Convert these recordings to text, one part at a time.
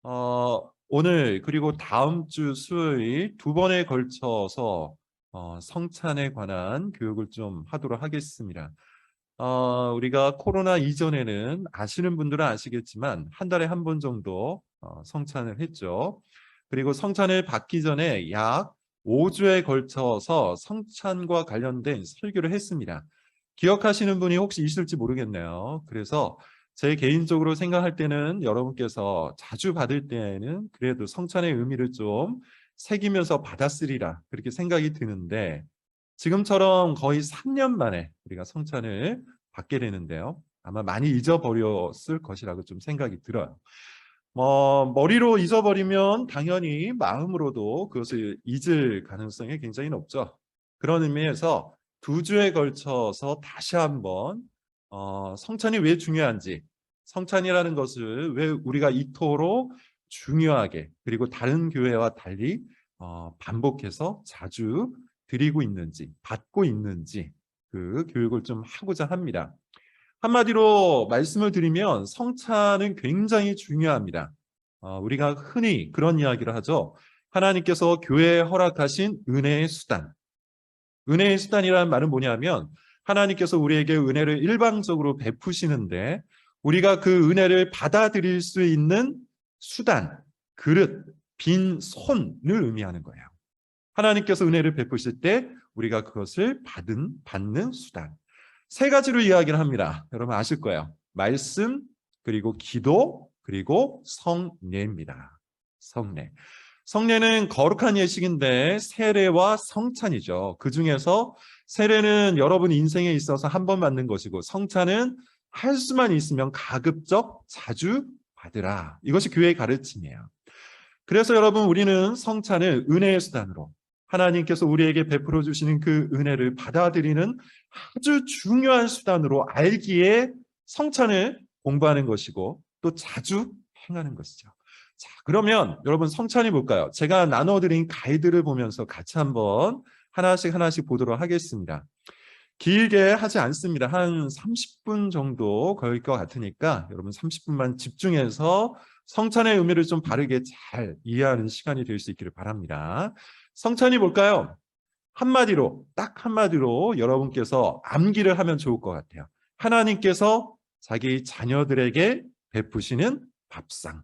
오늘 그리고 다음 주 수요일 두 번에 걸쳐서 성찬에 관한 교육을 좀 하도록 하겠습니다. 우리가 코로나 이전에는 아시는 분들은 아시겠지만 한 달에 한 번 정도 성찬을 했죠. 그리고 성찬을 받기 전에 약 5주에 걸쳐서 성찬과 관련된 설교를 했습니다. 기억하시는 분이 혹시 있을지 모르겠네요. 그래서 제 개인적으로 생각할 때는 여러분께서 자주 받을 때에는 그래도 성찬의 의미를 좀 새기면서 받았으리라 그렇게 생각이 드는데, 지금처럼 거의 3년 만에 우리가 성찬을 받게 되는데요. 아마 많이 잊어버렸을 것이라고 좀 생각이 들어요. 머리로 잊어버리면 당연히 마음으로도 그것을 잊을 가능성이 굉장히 높죠. 그런 의미에서 두 주에 걸쳐서 다시 한번 성찬이 왜 중요한지, 성찬이라는 것을 왜 우리가 이토록 중요하게 그리고 다른 교회와 달리 반복해서 자주 드리고 있는지, 받고 있는지 그 교육을 좀 하고자 합니다. 한마디로 말씀을 드리면 성찬은 굉장히 중요합니다. 우리가 흔히 그런 이야기를 하죠. 하나님께서 교회에 허락하신 은혜의 수단. 은혜의 수단이라는 말은 뭐냐면 하나님께서 우리에게 은혜를 일방적으로 베푸시는데 우리가 그 은혜를 받아들일 수 있는 수단, 그릇, 빈 손을 의미하는 거예요. 하나님께서 은혜를 베푸실 때 우리가 그것을 받는 수단. 세 가지로 이야기를 합니다. 여러분 아실 거예요. 말씀, 그리고 기도, 그리고 성례입니다. 성례. 성례는 거룩한 예식인데 세례와 성찬이죠. 그 중에서 세례는 여러분 인생에 있어서 한 번 받는 것이고, 성찬은 할 수만 있으면 가급적 자주 받으라. 이것이 교회의 가르침이에요. 그래서 여러분, 우리는 성찬을 은혜의 수단으로 하나님께서 우리에게 베풀어 주시는 그 은혜를 받아들이는 아주 중요한 수단으로 알기에 성찬을 공부하는 것이고 또 자주 행하는 것이죠. 자, 그러면 여러분 성찬이 뭘까요? 제가 나눠드린 가이드를 보면서 같이 한번 하나씩 보도록 하겠습니다. 길게 하지 않습니다. 한 30분 정도 걸릴 것 같으니까 여러분 30분만 집중해서 성찬의 의미를 좀 바르게 잘 이해하는 시간이 될 수 있기를 바랍니다. 성찬이 뭘까요? 딱 한마디로 여러분께서 암기를 하면 좋을 것 같아요. 하나님께서 자기 자녀들에게 베푸시는 밥상.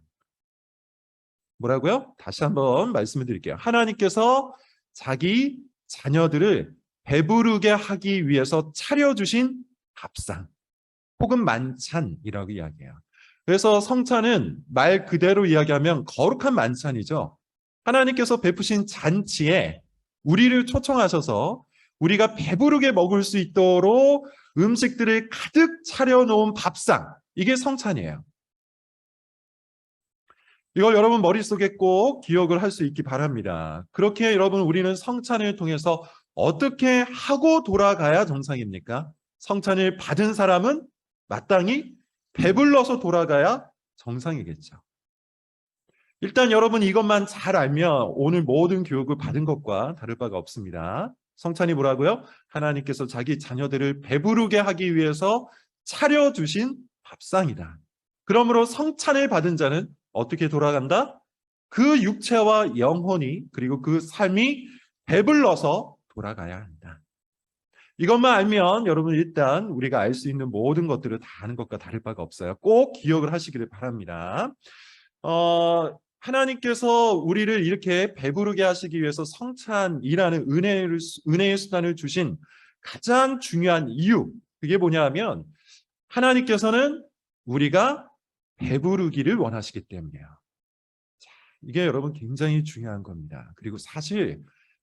뭐라고요? 다시 한번 말씀을 드릴게요. 하나님께서 자기 자녀들을 배부르게 하기 위해서 차려주신 밥상 혹은 만찬이라고 이야기해요. 그래서 성찬은 말 그대로 이야기하면 거룩한 만찬이죠. 하나님께서 베푸신 잔치에 우리를 초청하셔서 우리가 배부르게 먹을 수 있도록 음식들을 가득 차려놓은 밥상, 이게 성찬이에요. 이걸 여러분 머릿속에 꼭 기억을 할 수 있기 바랍니다. 그렇게 여러분 우리는 성찬을 통해서 어떻게 하고 돌아가야 정상입니까? 성찬을 받은 사람은 마땅히 배불러서 돌아가야 정상이겠죠. 일단 여러분 이것만 잘 알면 오늘 모든 교육을 받은 것과 다를 바가 없습니다. 성찬이 뭐라고요? 하나님께서 자기 자녀들을 배부르게 하기 위해서 차려주신 밥상이다. 그러므로 성찬을 받은 자는 어떻게 돌아간다? 그 육체와 영혼이 그리고 그 삶이 배불러서 돌아가야 한다. 이것만 알면 여러분 일단 우리가 알 수 있는 모든 것들을 다 아는 것과 다를 바가 없어요. 꼭 기억을 하시기를 바랍니다. 하나님께서 우리를 이렇게 배부르게 하시기 위해서 성찬이라는 은혜의 수단을 주신 가장 중요한 이유, 그게 뭐냐면 하나님께서는 우리가 배부르기를 원하시기 때문이에요. 자, 이게 여러분 굉장히 중요한 겁니다. 그리고 사실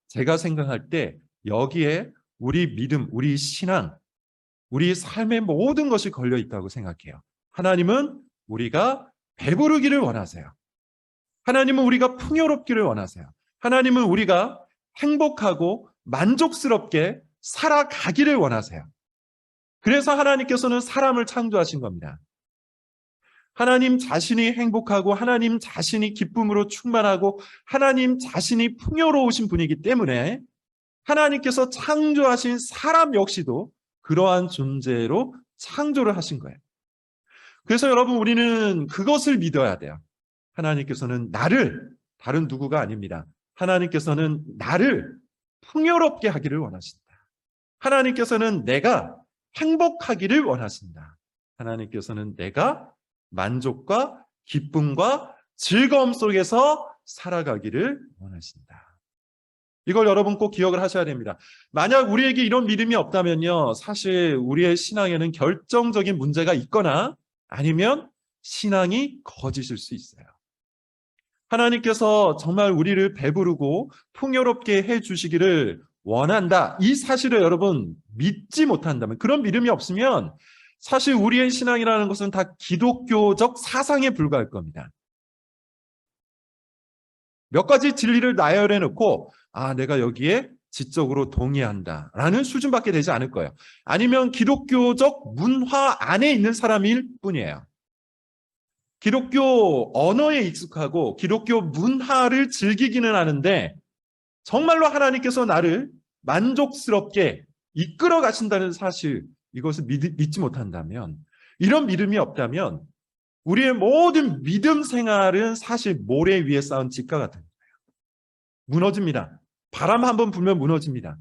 제가 생각할 때 여기에 우리 믿음, 우리 신앙, 우리 삶의 모든 것이 걸려 있다고 생각해요. 하나님은 우리가 배부르기를 원하세요. 하나님은 우리가 풍요롭기를 원하세요. 하나님은 우리가 행복하고 만족스럽게 살아가기를 원하세요. 그래서 하나님께서는 사람을 창조하신 겁니다. 하나님 자신이 행복하고 하나님 자신이 기쁨으로 충만하고 하나님 자신이 풍요로우신 분이기 때문에 하나님께서 창조하신 사람 역시도 그러한 존재로 창조를 하신 거예요. 그래서 여러분 우리는 그것을 믿어야 돼요. 하나님께서는 나를, 다른 누구가 아닙니다. 하나님께서는 나를 풍요롭게 하기를 원하신다. 하나님께서는 내가 행복하기를 원하신다. 하나님께서는 내가 만족과 기쁨과 즐거움 속에서 살아가기를 원하신다. 이걸 여러분 꼭 기억을 하셔야 됩니다. 만약 우리에게 이런 믿음이 없다면요, 사실 우리의 신앙에는 결정적인 문제가 있거나 아니면 신앙이 거짓일 수 있어요. 하나님께서 정말 우리를 배부르고 풍요롭게 해주시기를 원한다. 이 사실을 여러분 믿지 못한다면, 그런 믿음이 없으면 사실 우리의 신앙이라는 것은 다 기독교적 사상에 불과할 겁니다. 몇 가지 진리를 나열해 놓고 내가 여기에 지적으로 동의한다 라는 수준밖에 되지 않을 거예요. 아니면 기독교적 문화 안에 있는 사람일 뿐이에요. 기독교 언어에 익숙하고 기독교 문화를 즐기기는 하는데 정말로 하나님께서 나를 만족스럽게 이끌어 가신다는 사실, 이것을 믿지 못한다면, 이런 믿음이 없다면 우리의 모든 믿음 생활은 사실 모래 위에 쌓은 집과 같은 거예요. 무너집니다. 바람 한번 불면 무너집니다.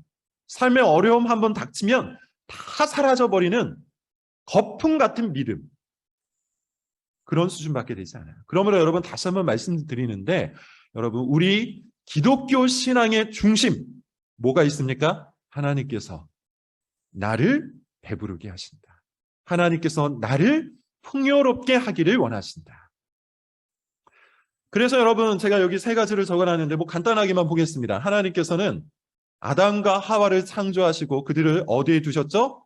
삶의 어려움 한번 닥치면 다 사라져버리는 거품 같은 믿음, 그런 수준밖에 되지 않아요. 그러므로 여러분 다시 한번 말씀드리는데, 여러분 우리 기독교 신앙의 중심 뭐가 있습니까? 하나님께서 나를 배부르게 하신다. 하나님께서 나를 풍요롭게 하기를 원하신다. 그래서 여러분 제가 여기 세 가지를 적어놨는데 간단하게만 보겠습니다. 하나님께서는 아담과 하와를 창조하시고 그들을 어디에 두셨죠?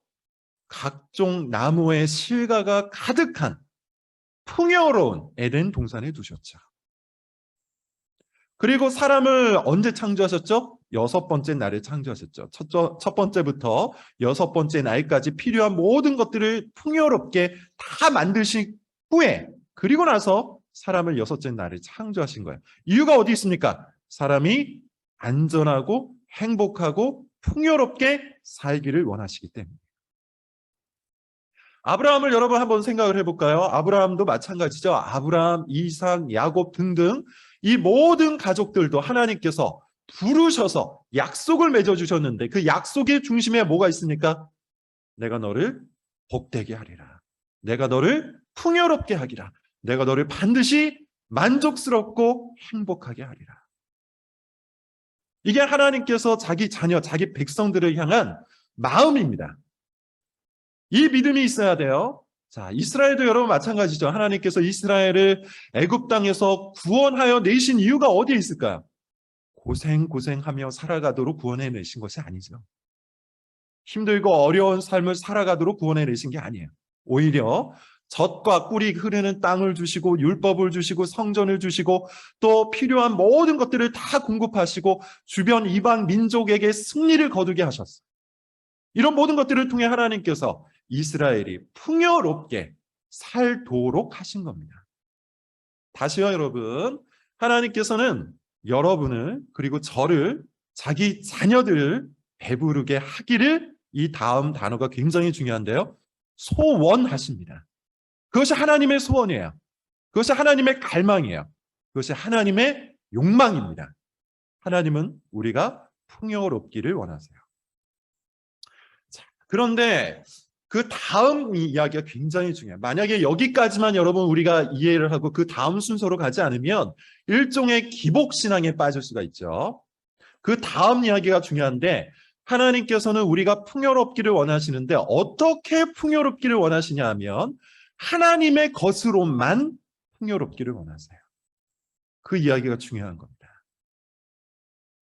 각종 나무의 실과가 가득한 풍요로운 에덴 동산에 두셨죠. 그리고 사람을 언제 창조하셨죠? 6번째 날에 창조하셨죠. 첫 번째부터 6번째 날까지 필요한 모든 것들을 풍요롭게 다 만드신 후에, 그리고 나서 사람을 6째 날에 창조하신 거예요. 이유가 어디 있습니까? 사람이 안전하고 행복하고 풍요롭게 살기를 원하시기 때문에. 아브라함을 여러분 한번 생각을 해볼까요? 아브라함도 마찬가지죠. 아브라함, 이삭, 야곱 등등 이 모든 가족들도 하나님께서 부르셔서 약속을 맺어주셨는데, 그 약속의 중심에 뭐가 있습니까? 내가 너를 복되게 하리라. 내가 너를 풍요롭게 하리라. 내가 너를 반드시 만족스럽고 행복하게 하리라. 이게 하나님께서 자기 자녀, 자기 백성들을 향한 마음입니다. 이 믿음이 있어야 돼요. 자, 이스라엘도 여러분 마찬가지죠. 하나님께서 이스라엘을 애굽 땅에서 구원하여 내신 이유가 어디에 있을까요? 고생하며 살아가도록 구원해 내신 것이 아니죠. 힘들고 어려운 삶을 살아가도록 구원해 내신 게 아니에요. 오히려 젖과 꿀이 흐르는 땅을 주시고 율법을 주시고 성전을 주시고 또 필요한 모든 것들을 다 공급하시고 주변 이방 민족에게 승리를 거두게 하셨어요. 이런 모든 것들을 통해 하나님께서 이스라엘이 풍요롭게 살도록 하신 겁니다. 다시요 여러분, 하나님께서는 여러분을 그리고 저를, 자기 자녀들을 배부르게 하기를, 이 다음 단어가 굉장히 중요한데요, 소원하십니다. 그것이 하나님의 소원이에요. 그것이 하나님의 갈망이에요. 그것이 하나님의 욕망입니다. 하나님은 우리가 풍요롭기를 원하세요. 자, 그런데 그 다음 이야기가 굉장히 중요해요. 만약에 여기까지만 여러분 우리가 이해를 하고 그 다음 순서로 가지 않으면 일종의 기복신앙에 빠질 수가 있죠. 그 다음 이야기가 중요한데, 하나님께서는 우리가 풍요롭기를 원하시는데 어떻게 풍요롭기를 원하시냐 하면 하나님의 것으로만 풍요롭기를 원하세요. 그 이야기가 중요한 겁니다.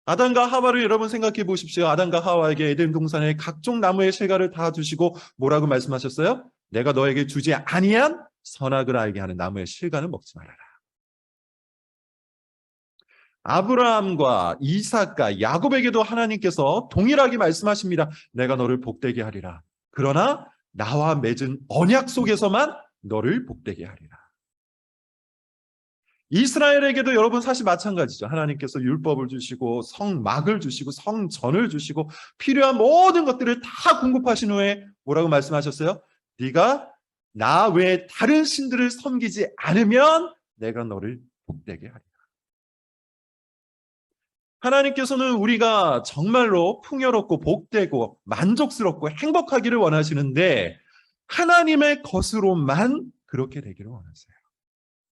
아담과 하와를 여러분 생각해 보십시오. 아담과 하와에게 에덴 동산에 각종 나무의 실과를 다 주시고 뭐라고 말씀하셨어요? 내가 너에게 주지 아니한 선악을 알게 하는 나무의 실과는 먹지 말아라. 아브라함과 이삭과 야곱에게도 하나님께서 동일하게 말씀하십니다. 내가 너를 복되게 하리라. 그러나 나와 맺은 언약 속에서만 너를 복되게 하리라. 이스라엘에게도 여러분 사실 마찬가지죠. 하나님께서 율법을 주시고 성막을 주시고 성전을 주시고 필요한 모든 것들을 다 공급하신 후에 뭐라고 말씀하셨어요? 네가 나 외에 다른 신들을 섬기지 않으면 내가 너를 복되게 하리라. 하나님께서는 우리가 정말로 풍요롭고 복되고 만족스럽고 행복하기를 원하시는데 하나님의 것으로만 그렇게 되기를 원하세요.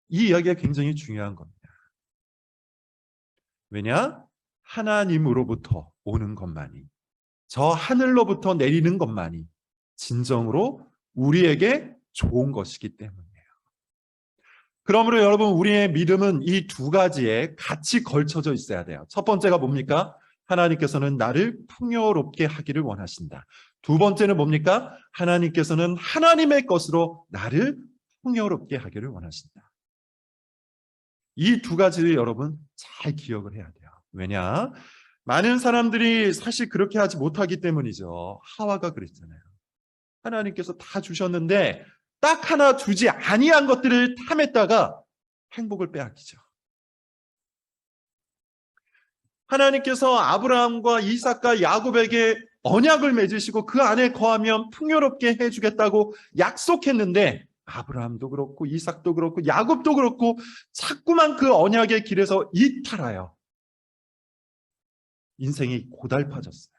이 이야기가 굉장히 중요한 겁니다. 왜냐? 하나님으로부터 오는 것만이, 저 하늘로부터 내리는 것만이 진정으로 우리에게 좋은 것이기 때문이에요. 그러므로 여러분, 우리의 믿음은 이 두 가지에 같이 걸쳐져 있어야 돼요. 첫 번째가 뭡니까? 하나님께서는 나를 풍요롭게 하기를 원하신다. 두 번째는 뭡니까? 하나님께서는 하나님의 것으로 나를 풍요롭게 하기를 원하신다. 이 두 가지를 여러분 잘 기억을 해야 돼요. 왜냐? 많은 사람들이 사실 그렇게 하지 못하기 때문이죠. 하와가 그랬잖아요. 하나님께서 다 주셨는데 딱 하나 주지 아니한 것들을 탐했다가 행복을 빼앗기죠. 하나님께서 아브라함과 이삭과 야곱에게 언약을 맺으시고 그 안에 거하면 풍요롭게 해주겠다고 약속했는데 아브라함도 그렇고 이삭도 그렇고 야곱도 그렇고 자꾸만 그 언약의 길에서 이탈하여 인생이 고달파졌어요.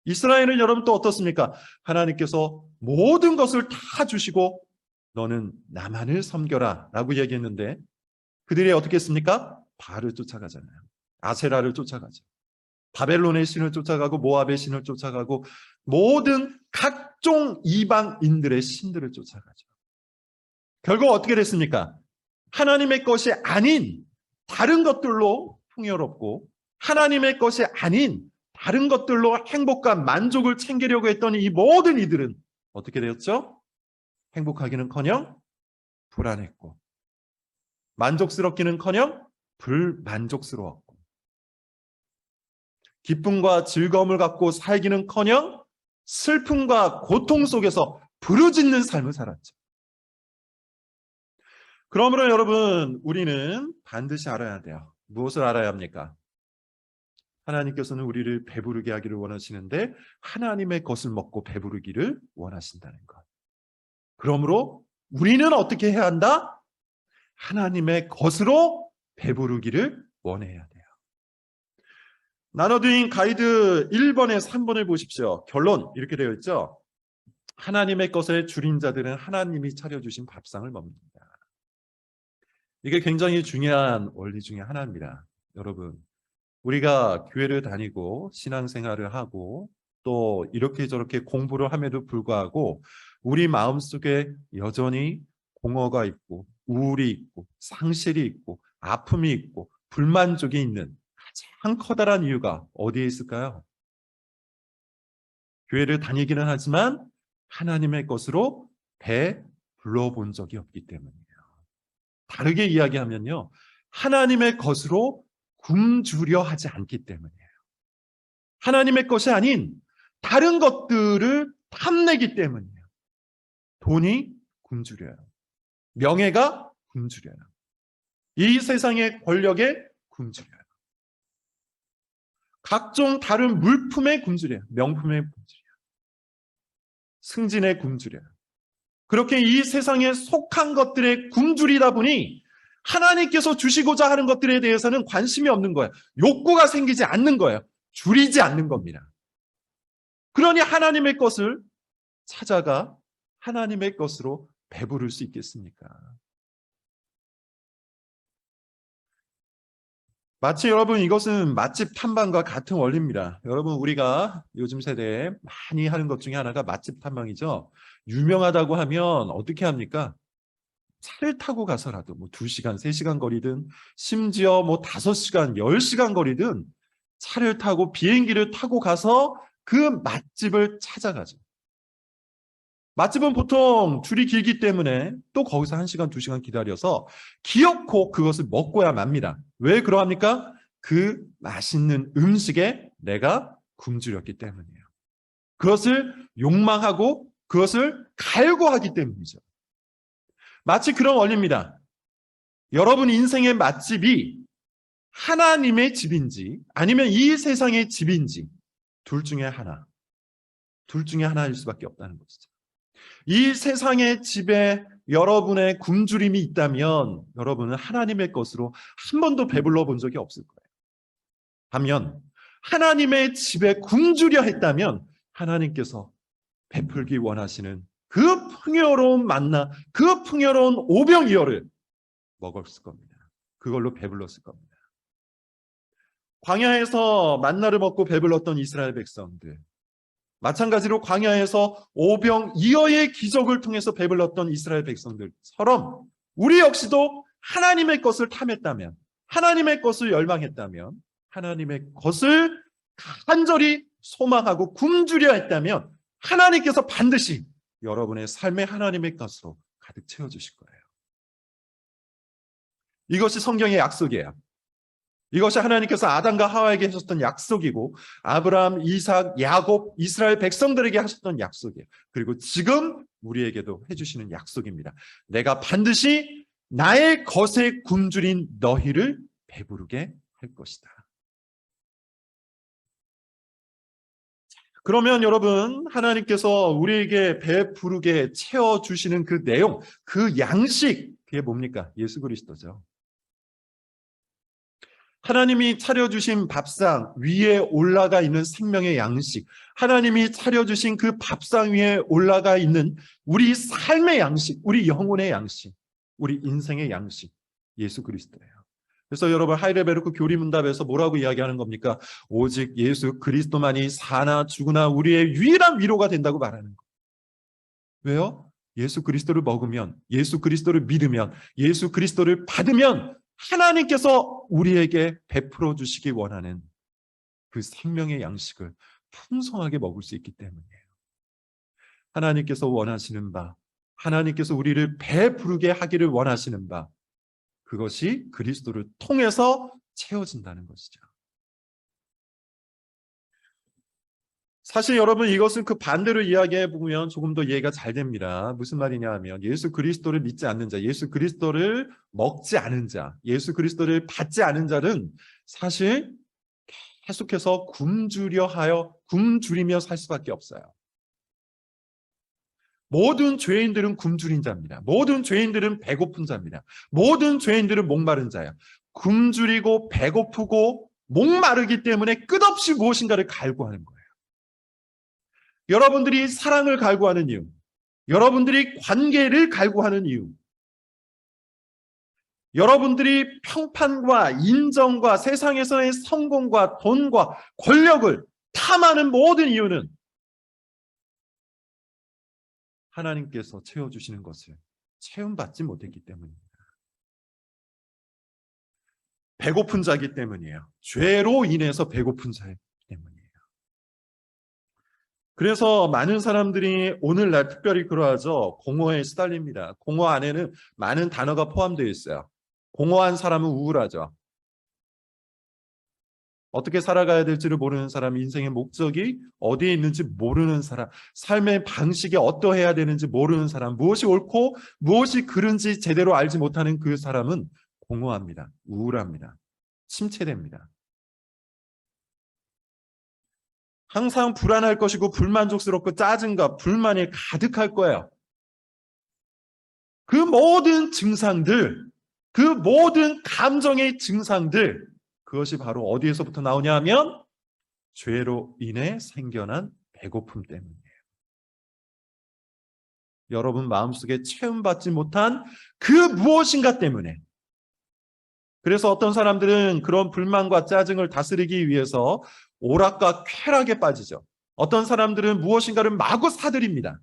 이스라엘은 여러분 또 어떻습니까? 하나님께서 모든 것을 다 주시고 너는 나만을 섬겨라 라고 얘기했는데 그들이 어떻게 했습니까? 바알을 쫓아가잖아요. 아세라를 쫓아가죠. 바벨론의 신을 쫓아가고 모압의 신을 쫓아가고 모든 각종 이방인들의 신들을 쫓아가죠. 결국 어떻게 됐습니까? 하나님의 것이 아닌 다른 것들로 풍요롭고 하나님의 것이 아닌 다른 것들로 행복과 만족을 챙기려고 했던 이 모든 이들은 어떻게 되었죠? 행복하기는커녕 불안했고 만족스럽기는커녕 불만족스러웠고 기쁨과 즐거움을 갖고 살기는커녕 슬픔과 고통 속에서 부르짖는 삶을 살았죠. 그러므로 여러분, 우리는 반드시 알아야 돼요. 무엇을 알아야 합니까? 하나님께서는 우리를 배부르게 하기를 원하시는데 하나님의 것을 먹고 배부르기를 원하신다는 것. 그러므로 우리는 어떻게 해야 한다? 하나님의 것으로 배부르기를 원해야 돼요. 나눠드린 가이드 1번에 3번을 보십시오. 결론 이렇게 되어 있죠. 하나님의 것을 줄인 자들은 하나님이 차려주신 밥상을 먹는다. 이게 굉장히 중요한 원리 중에 하나입니다. 여러분, 우리가 교회를 다니고 신앙생활을 하고 또 이렇게 저렇게 공부를 함에도 불구하고 우리 마음속에 여전히 공허가 있고 우울이 있고 상실이 있고 아픔이 있고 불만족이 있는 가장 커다란 이유가 어디에 있을까요? 교회를 다니기는 하지만 하나님의 것으로 배불러 본 적이 없기 때문이에요. 다르게 이야기하면요, 하나님의 것으로 굶주려 하지 않기 때문이에요. 하나님의 것이 아닌 다른 것들을 탐내기 때문이에요. 돈이 굶주려요. 명예가 굶주려요. 이 세상의 권력에 굶주려요. 각종 다른 물품에 굶주려요. 명품에 굶주려요. 승진에 굶주려요. 그렇게 이 세상에 속한 것들에 굶주리다 보니 하나님께서 주시고자 하는 것들에 대해서는 관심이 없는 거예요. 욕구가 생기지 않는 거예요. 줄이지 않는 겁니다. 그러니 하나님의 것을 찾아가 하나님의 것으로 배부를 수 있겠습니까? 마치 여러분 이것은 맛집 탐방과 같은 원리입니다. 여러분 우리가 요즘 세대에 많이 하는 것 중에 하나가 맛집 탐방이죠. 유명하다고 하면 어떻게 합니까? 차를 타고 가서라도 뭐 2시간, 3시간 거리든 심지어 뭐 5시간, 10시간 거리든 차를 타고 비행기를 타고 가서 그 맛집을 찾아가죠. 맛집은 보통 줄이 길기 때문에 또 거기서 1시간, 2시간 기다려서 기어코 그것을 먹고야 맙니다. 왜 그러합니까? 그 맛있는 음식에 내가 굶주렸기 때문이에요. 그것을 욕망하고 그것을 갈구하기 때문이죠. 마치 그런 원리입니다. 여러분 인생의 맛집이 하나님의 집인지 아니면 이 세상의 집인지 둘 중에 하나일 수밖에 없다는 것이죠. 이 세상의 집에 여러분의 굶주림이 있다면 여러분은 하나님의 것으로 한 번도 배불러 본 적이 없을 거예요. 반면 하나님의 집에 굶주려 했다면 하나님께서 베풀기 원하시는 그 풍요로운 만나, 그 풍요로운 오병이어를 먹었을 겁니다. 그걸로 배불렀을 겁니다. 광야에서 만나를 먹고 배불렀던 이스라엘 백성들, 마찬가지로 광야에서 오병이어의 기적을 통해서 배불렀던 이스라엘 백성들처럼 우리 역시도 하나님의 것을 탐했다면, 하나님의 것을 열망했다면, 하나님의 것을 간절히 소망하고 굶주려 했다면 하나님께서 반드시 여러분의 삶에 하나님의 것으로 가득 채워주실 거예요. 이것이 성경의 약속이에요. 이것이 하나님께서 아담과 하와에게 하셨던 약속이고 아브라함, 이삭, 야곱, 이스라엘 백성들에게 하셨던 약속이에요. 그리고 지금 우리에게도 해주시는 약속입니다. 내가 반드시 나의 것에 굶주린 너희를 배부르게 할 것이다. 그러면 여러분, 하나님께서 우리에게 배부르게 채워주시는 그 내용, 그 양식, 그게 뭡니까? 예수 그리스도죠. 하나님이 차려주신 밥상 위에 올라가 있는 생명의 양식, 하나님이 차려주신 그 밥상 위에 올라가 있는 우리 삶의 양식, 우리 영혼의 양식, 우리 인생의 양식, 예수 그리스도예요. 그래서 여러분, 하이델베르크 교리문답에서 뭐라고 이야기하는 겁니까? 오직 예수 그리스도만이 사나 죽으나 우리의 유일한 위로가 된다고 말하는 거예요. 왜요? 예수 그리스도를 먹으면, 예수 그리스도를 믿으면, 예수 그리스도를 받으면 하나님께서 우리에게 베풀어 주시기 원하는 그 생명의 양식을 풍성하게 먹을 수 있기 때문이에요. 하나님께서 원하시는 바, 하나님께서 우리를 배부르게 하기를 원하시는 바, 그것이 그리스도를 통해서 채워진다는 것이죠. 사실 여러분, 이것은 그 반대로 이야기해 보면 조금 더 이해가 잘 됩니다. 무슨 말이냐 하면 예수 그리스도를 믿지 않는 자, 예수 그리스도를 먹지 않은 자, 예수 그리스도를 받지 않은 자는 사실 계속해서 굶주리며 살 수밖에 없어요. 모든 죄인들은 굶주린 자입니다. 모든 죄인들은 배고픈 자입니다. 모든 죄인들은 목마른 자예요. 굶주리고 배고프고 목마르기 때문에 끝없이 무엇인가를 갈구하는 거예요. 여러분들이 사랑을 갈구하는 이유, 여러분들이 관계를 갈구하는 이유, 여러분들이 평판과 인정과 세상에서의 성공과 돈과 권력을 탐하는 모든 이유는 하나님께서 채워주시는 것을 체험받지 못했기 때문입니다. 배고픈 자이기 때문이에요. 죄로 인해서 배고픈 자이기 때문이에요. 그래서 많은 사람들이 오늘날 특별히 그러하죠. 공허에 시달립니다. 공허 안에는 많은 단어가 포함되어 있어요. 공허한 사람은 우울하죠. 어떻게 살아가야 될지를 모르는 사람, 인생의 목적이 어디에 있는지 모르는 사람, 삶의 방식이 어떠해야 되는지 모르는 사람, 무엇이 옳고 무엇이 그른지 제대로 알지 못하는 그 사람은 공허합니다. 우울합니다. 침체됩니다. 항상 불안할 것이고 불만족스럽고 짜증과 불만이 가득할 거예요. 그 모든 증상들, 그 모든 감정의 증상들, 그것이 바로 어디에서부터 나오냐 하면 죄로 인해 생겨난 배고픔 때문이에요. 여러분 마음속에 체험받지 못한 그 무엇인가 때문에. 그래서 어떤 사람들은 그런 불만과 짜증을 다스리기 위해서 오락과 쾌락에 빠지죠. 어떤 사람들은 무엇인가를 마구 사들입니다.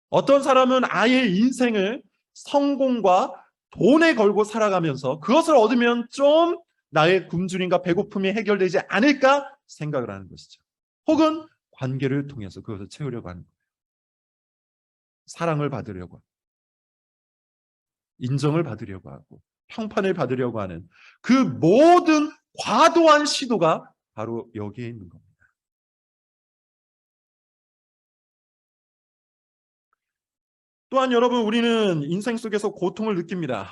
어떤 사람은 아예 인생을 성공과 돈에 걸고 살아가면서 그것을 얻으면 좀 나의 굶주림과 배고픔이 해결되지 않을까 생각을 하는 것이죠. 혹은 관계를 통해서 그것을 채우려고 하는 거예요. 사랑을 받으려고 하고, 인정을 받으려고 하고, 평판을 받으려고 하는 그 모든 과도한 시도가 바로 여기에 있는 겁니다. 또한 여러분, 우리는 인생 속에서 고통을 느낍니다.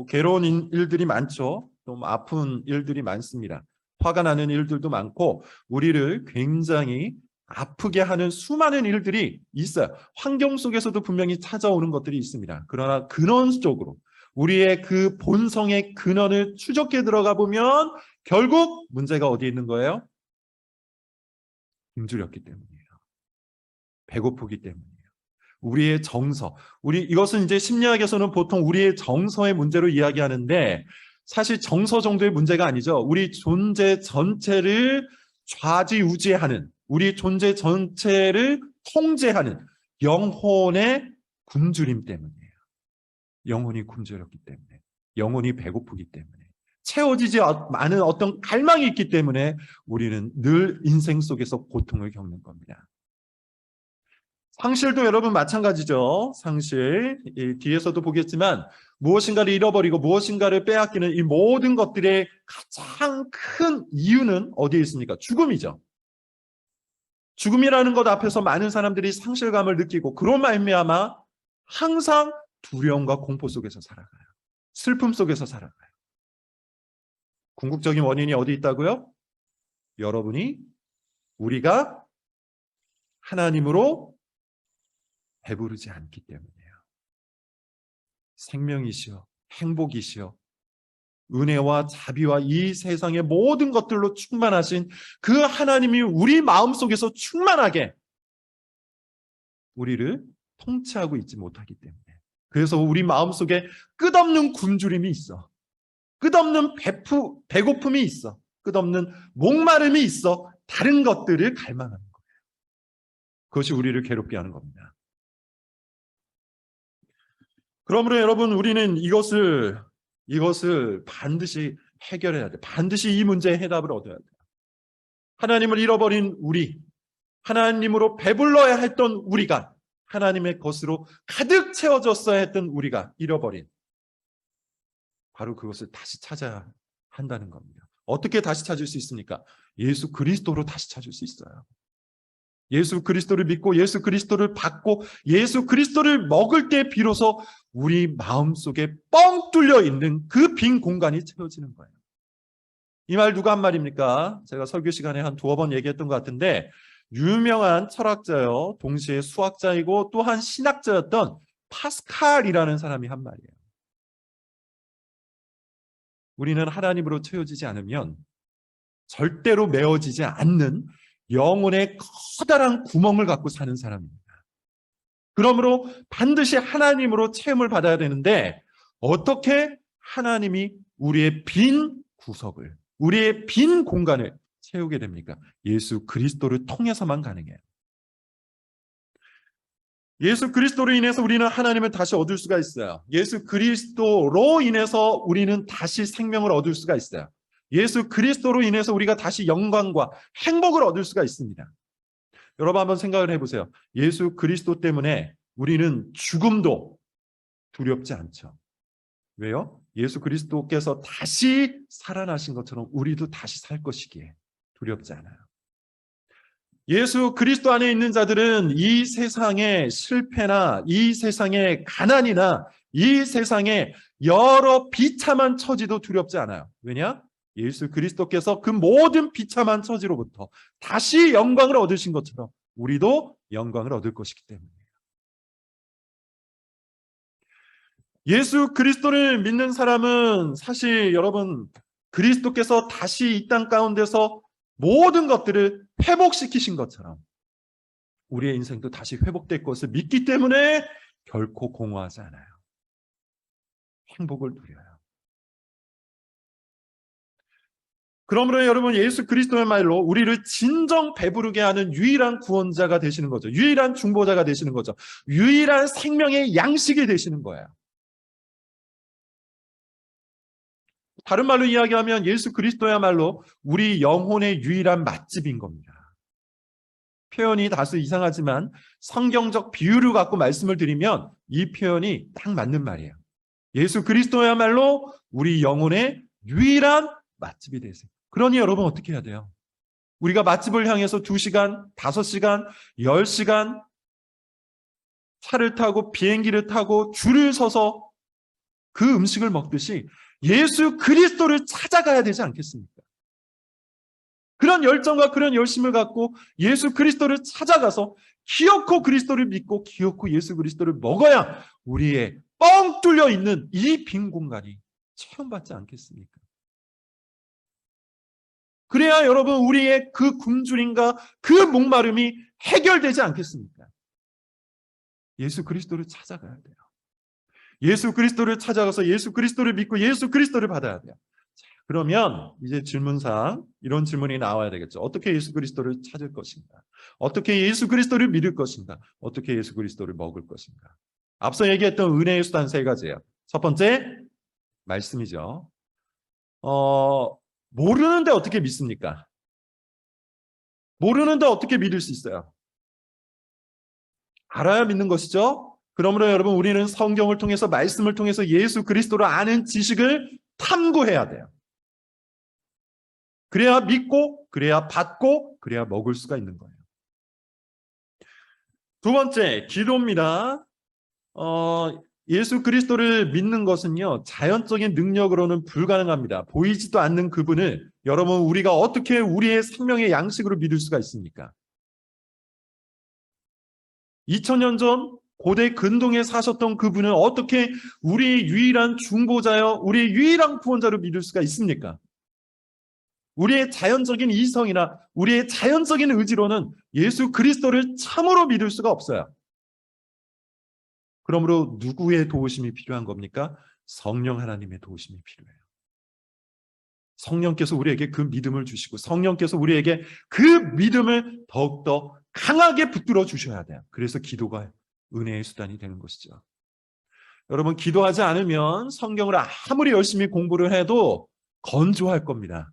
괴로운 일들이 많죠. 좀 아픈 일들이 많습니다. 화가 나는 일들도 많고 우리를 굉장히 아프게 하는 수많은 일들이 있어요. 환경 속에서도 분명히 찾아오는 것들이 있습니다. 그러나 근원적으로 우리의 그 본성의 근원을 추적해 들어가 보면 결국 문제가 어디에 있는 거예요? 굶주렸기 때문이에요. 배고프기 때문이에요. 우리의 정서, 이것은 이제 심리학에서는 보통 우리의 정서의 문제로 이야기하는데 사실 정서 정도의 문제가 아니죠. 우리 존재 전체를 좌지우지하는, 우리 존재 전체를 통제하는 영혼의 굶주림 때문이에요. 영혼이 굶주렸기 때문에, 영혼이 배고프기 때문에, 채워지지 않은 어떤 갈망이 있기 때문에 우리는 늘 인생 속에서 고통을 겪는 겁니다. 상실도 여러분 마찬가지죠. 상실. 이 뒤에서도 보겠지만 무엇인가를 잃어버리고 무엇인가를 빼앗기는 이 모든 것들의 가장 큰 이유는 어디에 있습니까? 죽음이죠. 죽음이라는 것 앞에서 많은 사람들이 상실감을 느끼고 그로 말미암아 항상 두려움과 공포 속에서 살아가요. 슬픔 속에서 살아가요. 궁극적인 원인이 어디 있다고요? 우리가 하나님으로 배부르지 않기 때문이에요. 생명이시여, 행복이시여, 은혜와 자비와 이 세상의 모든 것들로 충만하신 그 하나님이 우리 마음속에서 충만하게 우리를 통치하고 있지 못하기 때문에, 그래서 우리 마음속에 끝없는 굶주림이 있어. 끝없는 배고픔이 있어. 끝없는 목마름이 있어. 다른 것들을 갈망하는 거예요. 그것이 우리를 괴롭게 하는 겁니다. 그러므로 여러분, 우리는 이것을 반드시 해결해야 돼. 반드시 이 문제의 해답을 얻어야 돼요. 하나님을 잃어버린 우리, 하나님으로 배불러야 했던 우리가, 하나님의 것으로 가득 채워졌어야 했던 우리가 잃어버린, 바로 그것을 다시 찾아야 한다는 겁니다. 어떻게 다시 찾을 수 있습니까? 예수 그리스도로 다시 찾을 수 있어요. 예수 그리스도를 믿고 예수 그리스도를 받고 예수 그리스도를 먹을 때 비로소 우리 마음속에 뻥 뚫려 있는 그 빈 공간이 채워지는 거예요. 이 말 누가 한 말입니까? 제가 설교 시간에 한 두어 번 얘기했던 것 같은데, 유명한 철학자요, 동시에 수학자이고 또한 신학자였던 파스칼이라는 사람이 한 말이에요. 우리는 하나님으로 채워지지 않으면 절대로 메워지지 않는 영혼의 커다란 구멍을 갖고 사는 사람입니다. 그러므로 반드시 하나님으로 체험을 받아야 되는데, 어떻게 하나님이 우리의 빈 구석을, 우리의 빈 공간을 채우게 됩니까? 예수 그리스도를 통해서만 가능해요. 예수 그리스도로 인해서 우리는 하나님을 다시 얻을 수가 있어요. 예수 그리스도로 인해서 우리는 다시 생명을 얻을 수가 있어요. 예수 그리스도로 인해서 우리가 다시 영광과 행복을 얻을 수가 있습니다. 여러분 한번 생각을 해보세요. 예수 그리스도 때문에 우리는 죽음도 두렵지 않죠. 왜요? 예수 그리스도께서 다시 살아나신 것처럼 우리도 다시 살 것이기에 두렵지 않아요. 예수 그리스도 안에 있는 자들은 이 세상의 실패나 이 세상의 가난이나 이 세상의 여러 비참한 처지도 두렵지 않아요. 왜냐? 예수 그리스도께서 그 모든 비참한 처지로부터 다시 영광을 얻으신 것처럼 우리도 영광을 얻을 것이기 때문이에요. 예수 그리스도를 믿는 사람은 사실 여러분, 그리스도께서 다시 이 땅 가운데서 모든 것들을 회복시키신 것처럼 우리의 인생도 다시 회복될 것을 믿기 때문에 결코 공허하지 않아요. 행복을 누려요. 그러므로 여러분, 예수 그리스도의 말로 우리를 진정 배부르게 하는 유일한 구원자가 되시는 거죠. 유일한 중보자가 되시는 거죠. 유일한 생명의 양식이 되시는 거예요. 다른 말로 이야기하면 예수 그리스도야말로 우리 영혼의 유일한 맛집인 겁니다. 표현이 다소 이상하지만 성경적 비유를 갖고 말씀을 드리면 이 표현이 딱 맞는 말이에요. 예수 그리스도야말로 우리 영혼의 유일한 맛집이 되세요. 그러니 여러분 어떻게 해야 돼요? 우리가 맛집을 향해서 2시간, 5시간, 10시간 차를 타고 비행기를 타고 줄을 서서 그 음식을 먹듯이 예수 그리스도를 찾아가야 되지 않겠습니까? 그런 열정과 그런 열심을 갖고 예수 그리스도를 찾아가서 기어코 그리스도를 믿고 기어코 예수 그리스도를 먹어야 우리의 뻥 뚫려 있는 이 빈 공간이 체험받지 않겠습니까? 그래야 여러분 우리의 그 굶주림과 그 목마름이 해결되지 않겠습니까? 예수 그리스도를 찾아가야 돼요. 예수 그리스도를 찾아가서 예수 그리스도를 믿고 예수 그리스도를 받아야 돼요. 자, 그러면 이제 질문상 이런 질문이 나와야 되겠죠. 어떻게 예수 그리스도를 찾을 것인가? 어떻게 예수 그리스도를 믿을 것인가? 어떻게 예수 그리스도를 먹을 것인가? 앞서 얘기했던 은혜의 수단 세 가지예요. 첫 번째, 말씀이죠. 모르는데 어떻게 믿습니까? 모르는데 어떻게 믿을 수 있어요? 알아야 믿는 것이죠. 그러므로 여러분 우리는 성경을 통해서 말씀을 통해서 예수 그리스도를 아는 지식을 탐구해야 돼요. 그래야 믿고 그래야 받고 그래야 먹을 수가 있는 거예요. 두 번째, 기도입니다. 예수 그리스도를 믿는 것은요, 자연적인 능력으로는 불가능합니다. 보이지도 않는 그분을 여러분 우리가 어떻게 우리의 생명의 양식으로 믿을 수가 있습니까? 2000년 전 고대 근동에 사셨던 그분은 어떻게 우리의 유일한 중보자여 우리의 유일한 구원자로 믿을 수가 있습니까? 우리의 자연적인 이성이나 우리의 자연적인 의지로는 예수 그리스도를 참으로 믿을 수가 없어요. 그러므로 누구의 도우심이 필요한 겁니까? 성령 하나님의 도우심이 필요해요. 성령께서 우리에게 그 믿음을 주시고 성령께서 우리에게 그 믿음을 더욱더 강하게 붙들어 주셔야 돼요. 그래서 기도가 은혜의 수단이 되는 것이죠. 여러분 기도하지 않으면 성경을 아무리 열심히 공부를 해도 건조할 겁니다.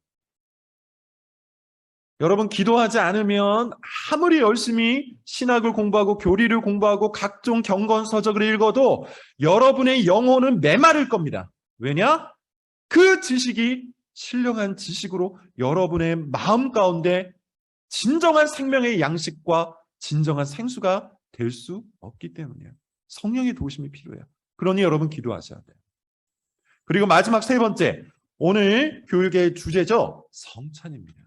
여러분 기도하지 않으면 아무리 열심히 신학을 공부하고 교리를 공부하고 각종 경건서적을 읽어도 여러분의 영혼은 메마를 겁니다. 왜냐? 그 지식이 신령한 지식으로 여러분의 마음 가운데 진정한 생명의 양식과 진정한 생수가 될 수 없기 때문이에요. 성령의 도우심이 필요해요. 그러니 여러분 기도하셔야 돼요. 그리고 마지막 세 번째, 오늘 교육의 주제죠. 성찬입니다.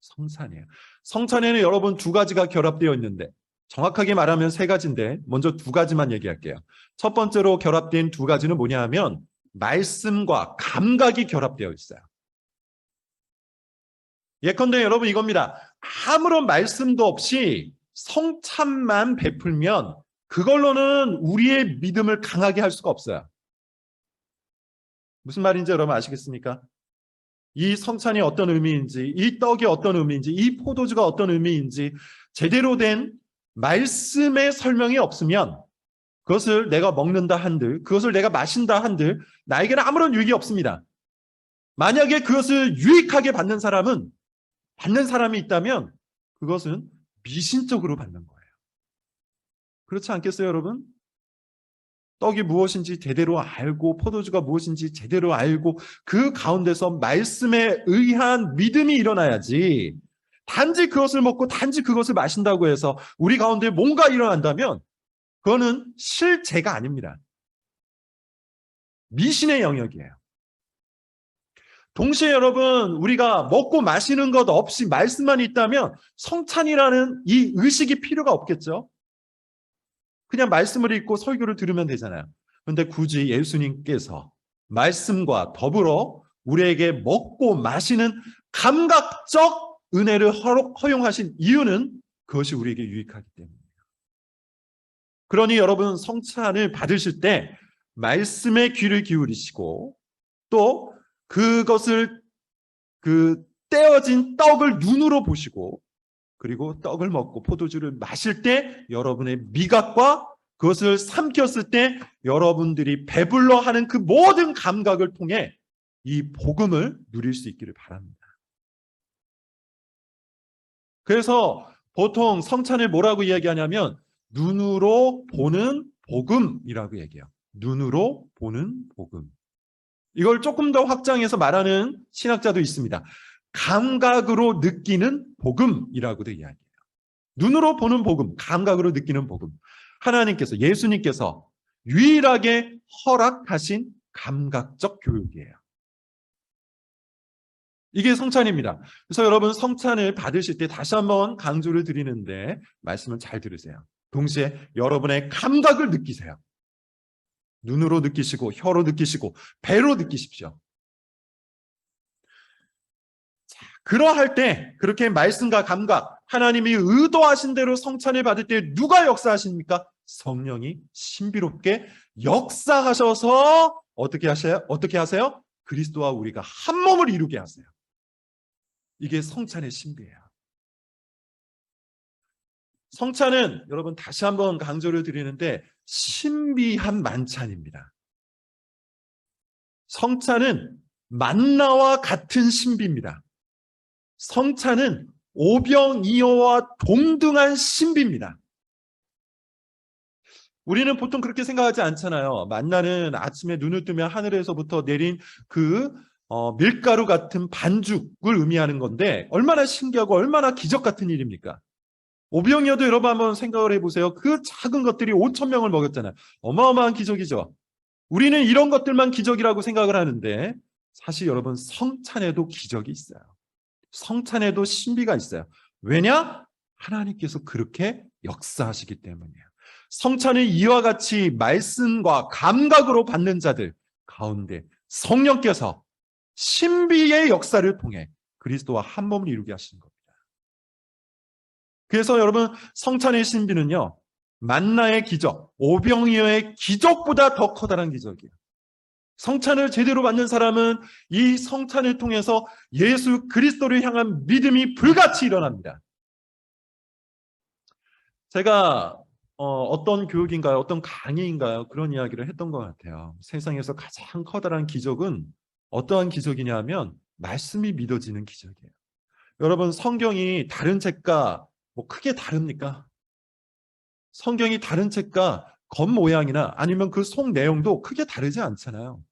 성찬이에요. 성찬에는 여러분 두 가지가 결합되어 있는데 정확하게 말하면 세 가지인데 먼저 두 가지만 얘기할게요. 첫 번째로 결합된 두 가지는 뭐냐 하면 말씀과 감각이 결합되어 있어요. 예컨대 여러분 이겁니다. 아무런 말씀도 없이 성찬만 베풀면 그걸로는 우리의 믿음을 강하게 할 수가 없어요. 무슨 말인지 여러분 아시겠습니까? 이 성찬이 어떤 의미인지, 이 떡이 어떤 의미인지, 이 포도주가 어떤 의미인지 제대로 된 말씀의 설명이 없으면 그것을 내가 먹는다 한들, 그것을 내가 마신다 한들 나에게는 아무런 유익이 없습니다. 만약에 그것을 유익하게 받는 사람이 있다면 그것은 미신적으로 받는 거예요. 그렇지 않겠어요, 여러분? 떡이 무엇인지 제대로 알고 포도주가 무엇인지 제대로 알고 그 가운데서 말씀에 의한 믿음이 일어나야지 단지 그것을 먹고 단지 그것을 마신다고 해서 우리 가운데 뭔가 일어난다면 그거는 실제가 아닙니다. 미신의 영역이에요. 동시에 여러분 우리가 먹고 마시는 것 없이 말씀만 있다면 성찬이라는 이 의식이 필요가 없겠죠. 그냥 말씀을 읽고 설교를 들으면 되잖아요. 그런데 굳이 예수님께서 말씀과 더불어 우리에게 먹고 마시는 감각적 은혜를 허용하신 이유는 그것이 우리에게 유익하기 때문입니다. 그러니 여러분 성찬을 받으실 때 말씀에 귀를 기울이시고 또 그것을 떼어진 떡을 눈으로 보시고 그리고 떡을 먹고 포도주를 마실 때 여러분의 미각과 그것을 삼켰을 때 여러분들이 배불러 하는 그 모든 감각을 통해 이 복음을 누릴 수 있기를 바랍니다. 그래서 보통 성찬을 뭐라고 이야기하냐면 눈으로 보는 복음이라고 얘기해요. 눈으로 보는 복음. 이걸 조금 더 확장해서 말하는 신학자도 있습니다. 감각으로 느끼는 복음이라고도 이야기해요. 눈으로 보는 복음, 감각으로 느끼는 복음. 하나님께서, 예수님께서 유일하게 허락하신 감각적 교육이에요. 이게 성찬입니다. 그래서 여러분 성찬을 받으실 때 다시 한번 강조를 드리는데 말씀을 잘 들으세요. 동시에 여러분의 감각을 느끼세요. 눈으로 느끼시고 혀로 느끼시고 배로 느끼십시오. 그러할 때 그렇게 말씀과 감각, 하나님이 의도하신 대로 성찬을 받을 때 누가 역사하십니까? 성령이 신비롭게 역사하셔서 어떻게 하세요? 어떻게 하세요? 그리스도와 우리가 한 몸을 이루게 하세요. 이게 성찬의 신비예요. 성찬은 여러분 다시 한번 강조를 드리는데 신비한 만찬입니다. 성찬은 만나와 같은 신비입니다. 성찬은 오병이어와 동등한 신비입니다. 우리는 보통 그렇게 생각하지 않잖아요. 만나는 아침에 눈을 뜨면 하늘에서부터 내린 그 밀가루 같은 반죽을 의미하는 건데 얼마나 신기하고 얼마나 기적 같은 일입니까? 오병이어도 여러분 한번 생각을 해보세요. 그 작은 것들이 5천 명을 먹였잖아요. 어마어마한 기적이죠. 우리는 이런 것들만 기적이라고 생각을 하는데 사실 여러분 성찬에도 기적이 있어요. 성찬에도 신비가 있어요. 왜냐? 하나님께서 그렇게 역사하시기 때문이에요. 성찬을 이와 같이 말씀과 감각으로 받는 자들 가운데 성령께서 신비의 역사를 통해 그리스도와 한 몸을 이루게 하시는 겁니다. 그래서 여러분 성찬의 신비는요, 만나의 기적, 오병이어의 기적보다 더 커다란 기적이에요. 성찬을 제대로 받는 사람은 이 성찬을 통해서 예수 그리스도를 향한 믿음이 불같이 일어납니다. 제가 어떤 교육인가요? 어떤 강의인가요? 그런 이야기를 했던 것 같아요. 세상에서 가장 커다란 기적은 어떠한 기적이냐 면 말씀이 믿어지는 기적이에요. 여러분 성경이 다른 책과 뭐 크게 다릅니까? 성경이 다른 책과 겉모양이나 아니면 그 속 내용도 크게 다르지 않잖아요.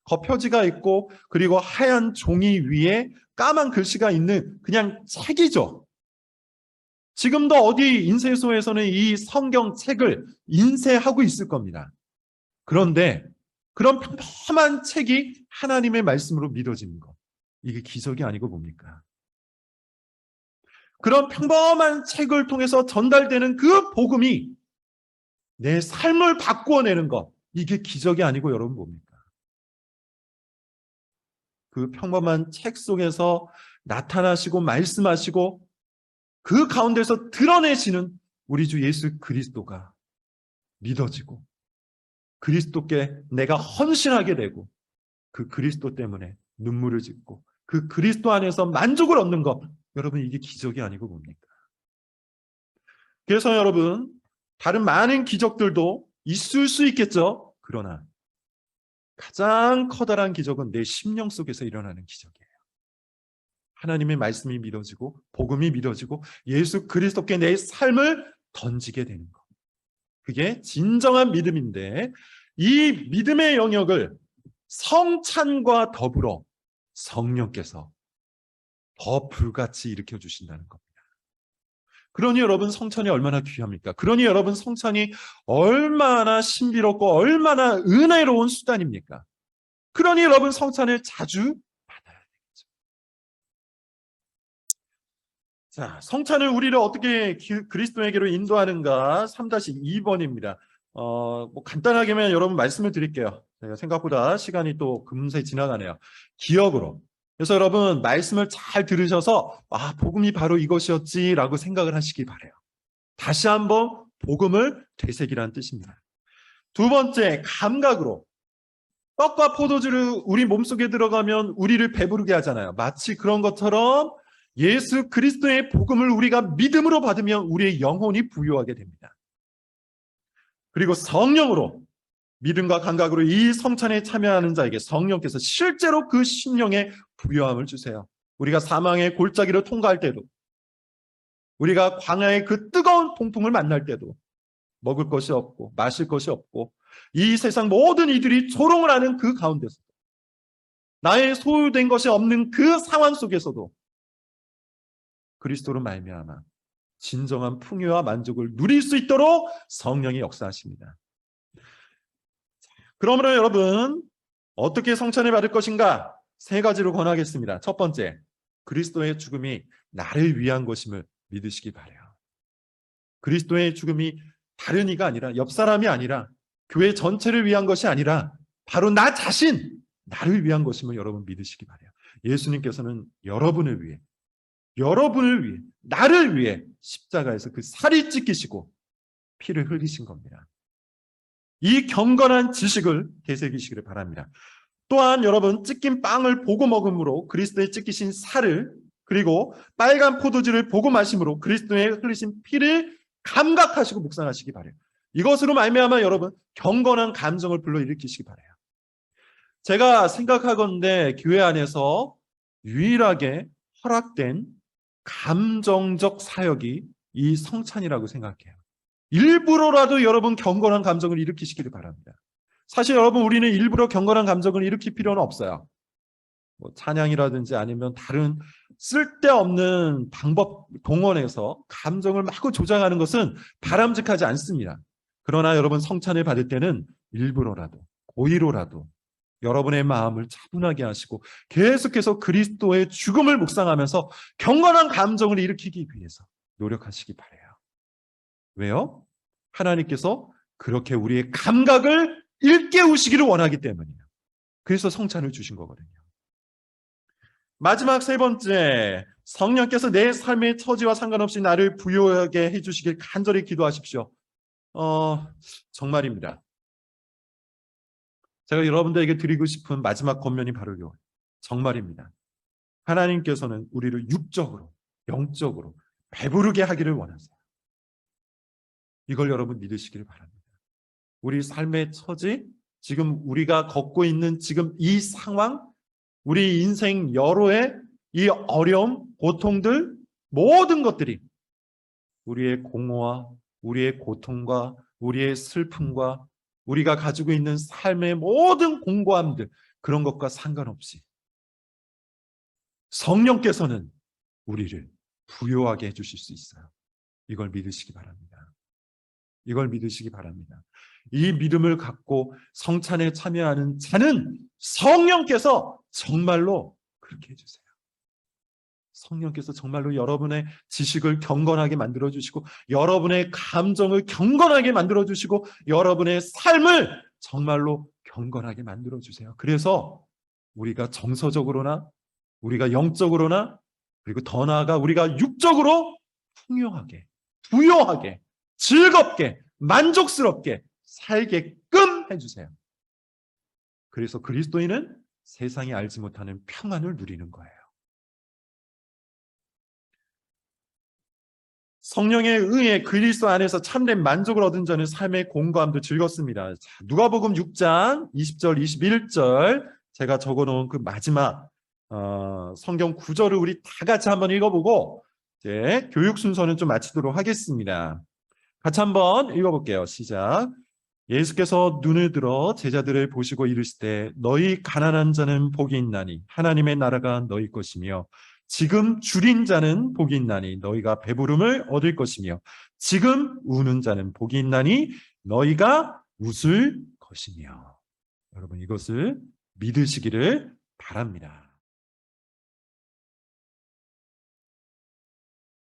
겉표지가 있고 그리고 하얀 종이 위에 까만 글씨가 있는 그냥 책이죠. 지금도 어디 인쇄소에서는 이 성경책을 인쇄하고 있을 겁니다. 그런데 그런 평범한 책이 하나님의 말씀으로 믿어지는 것, 이게 기적이 아니고 뭡니까? 그런 평범한 책을 통해서 전달되는 그 복음이 내 삶을 바꾸어내는 것, 이게 기적이 아니고 여러분 뭡니까? 그 평범한 책 속에서 나타나시고 말씀하시고 그 가운데서 드러내시는 우리 주 예수 그리스도가 믿어지고 그리스도께 내가 헌신하게 되고 그 그리스도 때문에 눈물을 짓고 그 그리스도 안에서 만족을 얻는 것, 여러분 이게 기적이 아니고 뭡니까? 그래서 여러분 다른 많은 기적들도 있을 수 있겠죠. 그러나 가장 커다란 기적은 내 심령 속에서 일어나는 기적이에요. 하나님의 말씀이 믿어지고 복음이 믿어지고 예수 그리스도께 내 삶을 던지게 되는 것, 그게 진정한 믿음인데 이 믿음의 영역을 성찬과 더불어 성령께서 더 불같이 일으켜 주신다는 겁니다. 그러니 여러분 성찬이 얼마나 귀합니까? 그러니 여러분 성찬이 얼마나 신비롭고 얼마나 은혜로운 수단입니까? 그러니 여러분 성찬을 자주 받아야 되겠죠. 자, 성찬을 우리를 어떻게 그리스도에게로 인도하는가? 3-2번입니다. 뭐 간단하게만 여러분 말씀을 드릴게요. 제가 생각보다 시간이 또 금세 지나가네요. 기억으로. 그래서 여러분 말씀을 잘 들으셔서 복음이 바로 이것이었지라고 생각을 하시기 바라요. 다시 한번 복음을 되새기라는 뜻입니다. 두 번째, 감각으로. 떡과 포도주를 우리 몸속에 들어가면 우리를 배부르게 하잖아요. 마치 그런 것처럼 예수 그리스도의 복음을 우리가 믿음으로 받으면 우리의 영혼이 부유하게 됩니다. 그리고 성령으로, 믿음과 감각으로 이 성찬에 참여하는 자에게 성령께서 실제로 그 심령에 부유함을 주세요. 우리가 사망의 골짜기를 통과할 때도, 우리가 광야의 그 뜨거운 통풍을 만날 때도 먹을 것이 없고 마실 것이 없고 이 세상 모든 이들이 조롱을 하는 그 가운데서 나의 소유된 것이 없는 그 상황 속에서도 그리스도로 말미암아 진정한 풍요와 만족을 누릴 수 있도록 성령이 역사하십니다. 그러므로 여러분 어떻게 성찬을 받을 것인가? 세 가지로 권하겠습니다. 첫 번째, 그리스도의 죽음이 나를 위한 것임을 믿으시기 바라요. 그리스도의 죽음이 다른 이가 아니라, 옆 사람이 아니라, 교회 전체를 위한 것이 아니라 바로 나 자신, 나를 위한 것임을 여러분 믿으시기 바라요. 예수님께서는 여러분을 위해, 나를 위해 십자가에서 그 살이 찢기시고 피를 흘리신 겁니다. 이 경건한 지식을 되새기시기를 바랍니다. 또한 여러분, 찢긴 빵을 보고 먹음으로 그리스도의 찢기신 살을, 그리고 빨간 포도주를 보고 마심으로 그리스도의 흘리신 피를 감각하시고 묵상하시기 바라요. 이것으로 말미암아 여러분, 경건한 감정을 불러일으키시기 바라요. 제가 생각하건대 교회 안에서 유일하게 허락된 감정적 사역이 이 성찬이라고 생각해요. 일부러라도 여러분 경건한 감정을 일으키시기를 바랍니다. 사실 여러분, 우리는 일부러 경건한 감정을 일으킬 필요는 없어요. 뭐 찬양이라든지 아니면 다른 쓸데없는 방법 동원해서 감정을 마구 조장하는 것은 바람직하지 않습니다. 그러나 여러분, 성찬을 받을 때는 일부러라도, 고의로라도 여러분의 마음을 차분하게 하시고 계속해서 그리스도의 죽음을 묵상하면서 경건한 감정을 일으키기 위해서 노력하시기 바라요. 왜요? 하나님께서 그렇게 우리의 감각을 일깨우시기를 원하기 때문이에요. 그래서 성찬을 주신 거거든요. 마지막 세 번째, 성령께서 내 삶의 처지와 상관없이 나를 부유하게 해주시길 간절히 기도하십시오. 정말입니다. 제가 여러분들에게 드리고 싶은 마지막 권면이 바로 이거예요. 정말입니다. 하나님께서는 우리를 육적으로, 영적으로 배부르게 하기를 원하세요. 이걸 여러분 믿으시기를 바랍니다. 우리 삶의 처지, 지금 우리가 걷고 있는 지금 이 상황, 우리 인생 여로의 이 어려움, 고통들, 모든 것들이 우리의 공허와 우리의 고통과 우리의 슬픔과 우리가 가지고 있는 삶의 모든 공고함들, 그런 것과 상관없이 성령께서는 우리를 부요하게 해주실 수 있어요. 이걸 믿으시기 바랍니다. 이걸 믿으시기 바랍니다. 이 믿음을 갖고 성찬에 참여하는 자는 성령께서 정말로 그렇게 해주세요. 성령께서 정말로 여러분의 지식을 경건하게 만들어주시고, 여러분의 감정을 경건하게 만들어주시고, 여러분의 삶을 정말로 경건하게 만들어주세요. 그래서 우리가 정서적으로나 우리가 영적으로나, 그리고 더 나아가 우리가 육적으로 풍요하게, 부요하게, 즐겁게, 만족스럽게 살게끔 해주세요. 그래서 그리스도인은 세상이 알지 못하는 평안을 누리는 거예요. 성령에 의해 그리스도 안에서 참된 만족을 얻은 자는 삶의 공고함도 즐겁습니다. 자, 누가복음 6장 20절 21절 제가 적어놓은 그 마지막 성경 구절을 우리 다 같이 한번 읽어보고 이제 교육 순서는 좀 마치도록 하겠습니다. 같이 한번 읽어볼게요. 시작. 예수께서 눈을 들어 제자들을 보시고 이르시되 너희 가난한 자는 복이 있나니 하나님의 나라가 너희 것이며 지금 줄인 자는 복이 있나니 너희가 배부름을 얻을 것이며 지금 우는 자는 복이 있나니 너희가 웃을 것이며. 여러분, 이것을 믿으시기를 바랍니다.